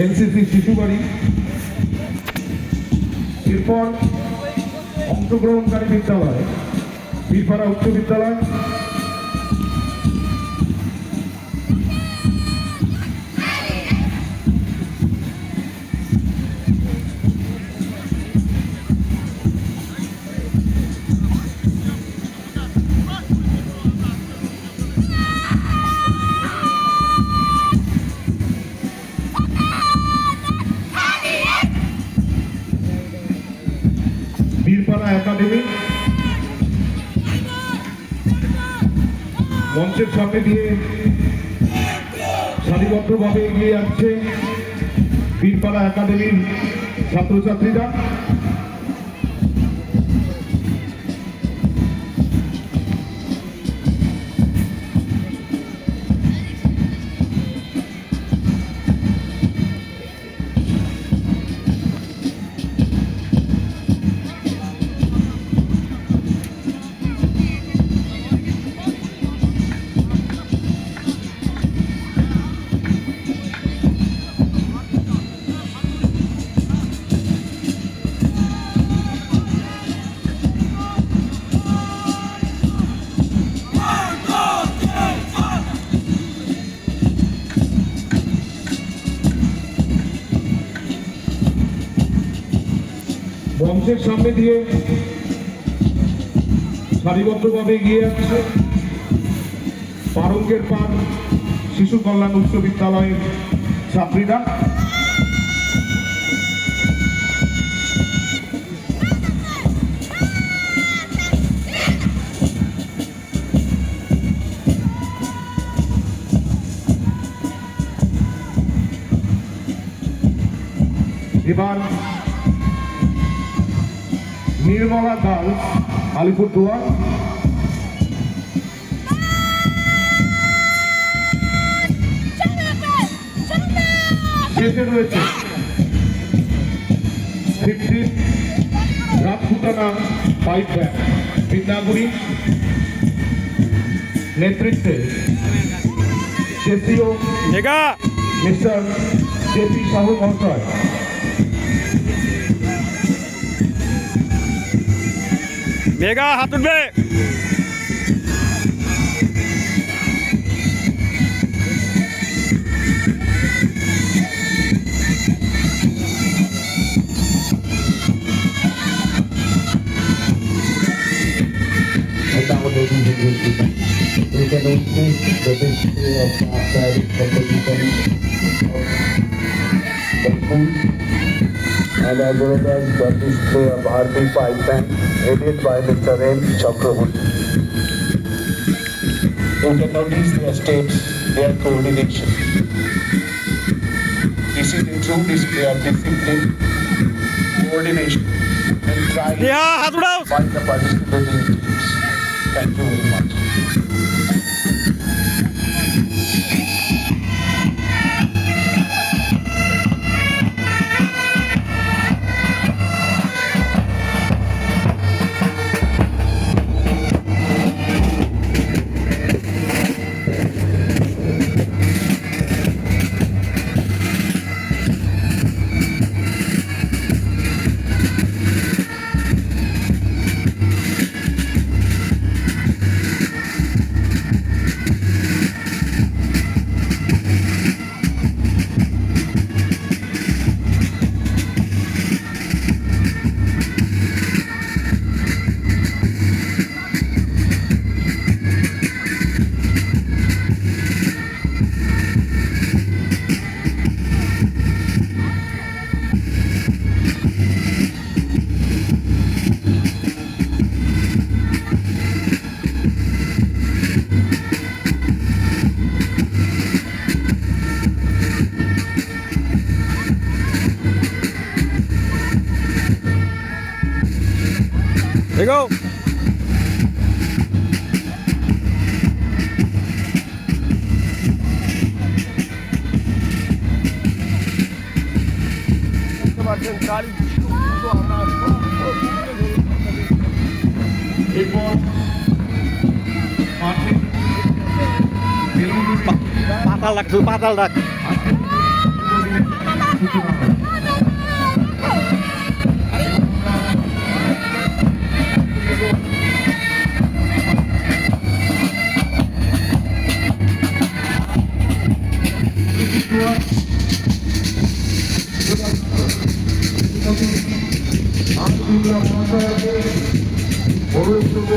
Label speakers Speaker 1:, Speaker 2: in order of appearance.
Speaker 1: NCC শিশু বাড়ি, এরপর অংশগ্রহণকারী বিদ্যালয় বীরপাড়া উচ্চ বিদ্যালয়, বীরপাড়া একাডেমি, মঞ্চের সামনে দিয়ে সারিবদ্ধভাবে এগিয়ে যাচ্ছে বীরপাড়া একাডেমির ছাত্রছাত্রীরা। মঞ্চের সামনে দিয়ে সারিবদ্ধভাবে এগিয়ে যাচ্ছে পারঙ্গের পান শিশু কল্যাণ উচ্চ বিদ্যালয়ের ছাত্রীরা। এবার নির্মলা গার্লস আলিপুরদুয়ার, শেষে রয়েছে 15 রাজপুতানা পাইপ ব্যান্ড বিদ্যাগুড়ি নেতৃত্বে কেসিও মিস্টার জেপি সাহু মহাশয়
Speaker 2: মেঘা হাত উঠবে।
Speaker 3: We can witness the display of athletic competition of the schools and as well as the display of army pipe band headed by Mr. M. Chakraborty. You can notice their steps, their coordination. This is a true display of discipline, coordination, and pride by the participating teams. Thank you very much.
Speaker 2: There you go. Patal dak, patal dak.
Speaker 1: সূচনা হয়। মহাশয়কে অনুরোধ করব